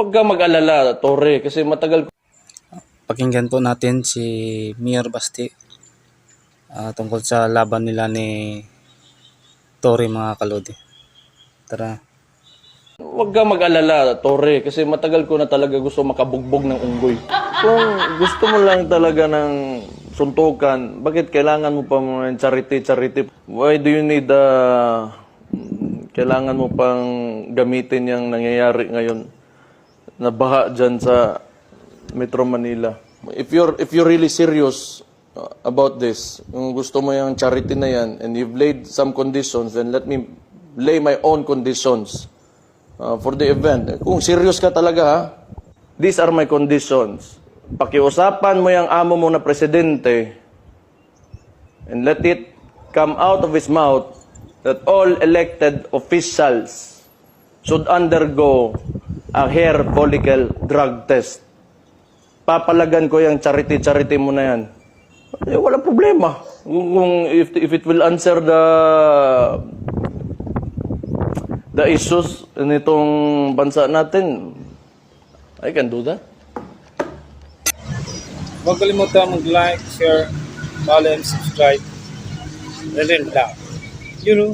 Huwag kang mag-alala, Torre, kasi matagal ko. Pakinggan po natin si Mayor Basti tungkol sa laban nila ni Tory, mga kalodi. Tara. Huwag kang mag-alala, Torre, kasi matagal ko na talaga gusto makabugbog ng unggoy. Kung gusto mo lang talaga ng suntukan, bakit kailangan mo pa mga charity? Why do you need kailangan mo pang gamitin yung nangyayari ngayon na baha dyan sa Metro Manila? If you're really serious about this, kung gusto mo yung charity na yan, and you've laid some conditions, then let me lay my own conditions for the event. Kung serious ka talaga, ha? These are my conditions. Pakiusapan mo yung amo mo na presidente, and let it come out of his mouth that all elected officials should undergo a hair follicle drug test. Papalagan ko yung charity mo na yan. Walang problema. Kung if it will answer the issues nitong bansa natin, I can do that. Huwag kalimutan mag-like, share, follow, and subscribe. Ellen Vlog. You know.